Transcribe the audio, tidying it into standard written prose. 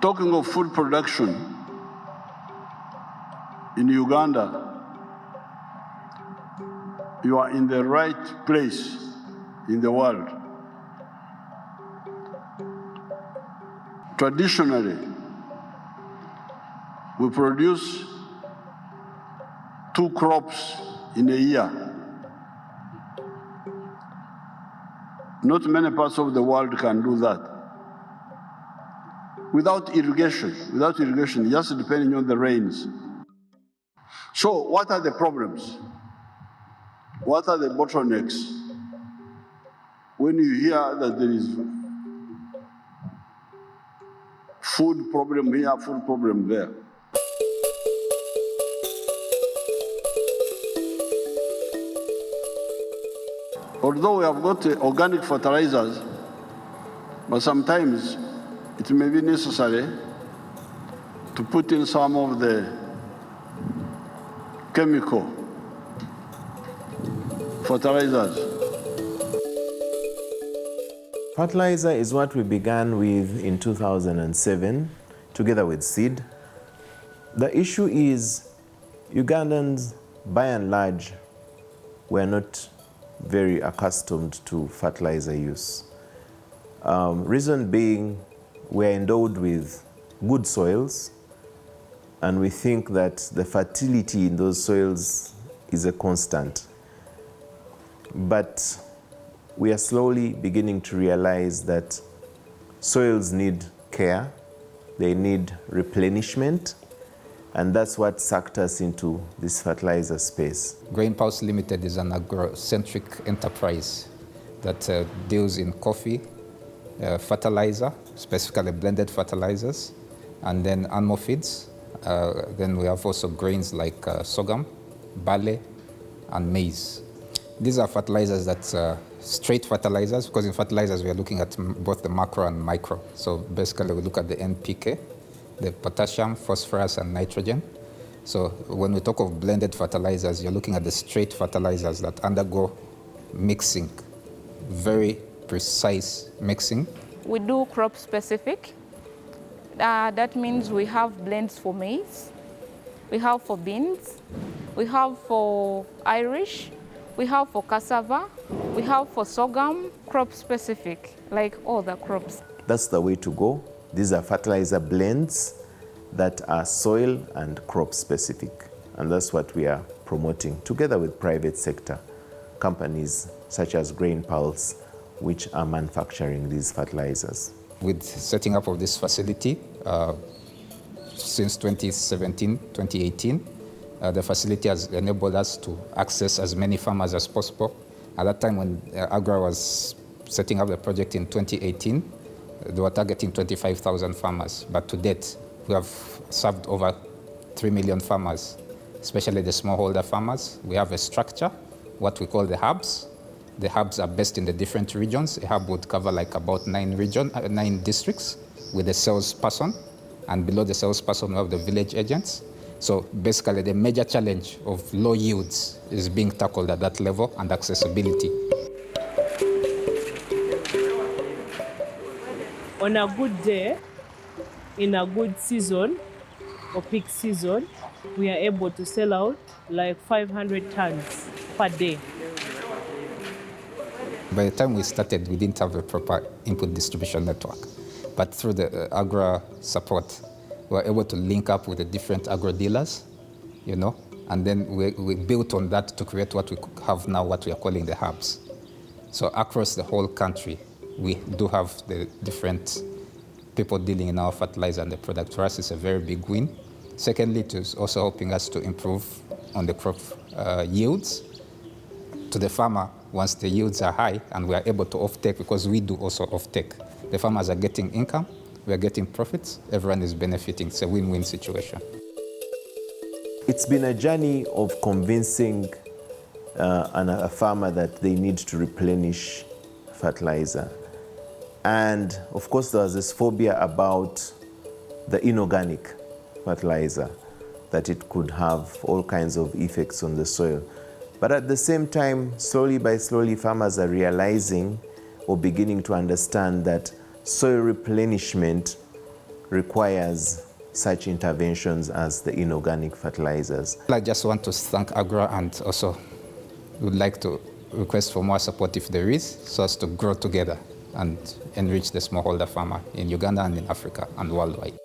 Talking of food production, in Uganda, you are in the right place in the world. Traditionally, we produce 2 crops in a year. Not many parts of the world can do that. Without irrigation, just depending on the rains. So what are the problems? What are the bottlenecks? When you hear that there is food problem here, food problem there. Although we have got organic fertilizers, but sometimes it may be necessary to put in some of the chemical fertilizers. Fertilizer is what we began with in 2007, together with seed. The issue is Ugandans, by and large, were not very accustomed to fertilizer use. Reason being, we're endowed with good soils, and we think that the fertility in those soils is a constant. But we are slowly beginning to realize that soils need care, they need replenishment, and that's what sucked us into this fertilizer space. Grain Pulse Limited is an agro-centric enterprise that deals in coffee, fertilizer, specifically blended fertilizers, and then animal feeds. Then we have also grains like sorghum, barley, and maize. These are fertilizers that straight fertilizers, because in fertilizers we are looking at both the macro and micro. So basically we look at the NPK, the potassium, phosphorus, and nitrogen. So when we talk of blended fertilizers, you're looking at the straight fertilizers that undergo mixing, very precise mixing. We do crop specific. That means we have blends for maize, we have for beans, we have for Irish, we have for cassava, we have for sorghum, crop specific, like all the crops. That's the way to go. These are fertilizer blends that are soil and crop specific. And that's what we are promoting together with private sector companies such as Grain Pulse, which are manufacturing these fertilizers. With setting up of this facility, since 2017, 2018, the facility has enabled us to access as many farmers as possible. At that time when AGRA was setting up the project in 2018, they were targeting 25,000 farmers, but to date, we have served over 3 million farmers, especially the smallholder farmers. We have a structure, what we call the hubs. The hubs are based in the different regions. A hub would cover like about 9 districts with a salesperson, and below the salesperson we have the village agents. So basically the major challenge of low yields is being tackled at that level, and accessibility. On a good day, in a good season or peak season, we are able to sell out like 500 tons per day. By the time we started, we didn't have a proper input distribution network. But through the AGRA support, we were able to link up with the different agro dealers, and then we built on that to create what we have now, what we are calling the hubs. So across the whole country, we do have the different people dealing in our fertilizer and the product. For us, it's a very big win. Secondly, it is also helping us to improve on the crop yields. To the farmer, once the yields are high and we are able to off-take, because we do also off-take, the farmers are getting income, we are getting profits, everyone is benefiting. It's a win-win situation. It's been a journey of convincing a farmer that they need to replenish fertilizer. And of course, there was this phobia about the inorganic fertilizer, that it could have all kinds of effects on the soil. But at the same time, slowly by slowly, farmers are realizing or beginning to understand that soil replenishment requires such interventions as the inorganic fertilizers. I just want to thank AGRA, and also would like to request for more support if there is, so as to grow together and enrich the smallholder farmer in Uganda and in Africa and worldwide.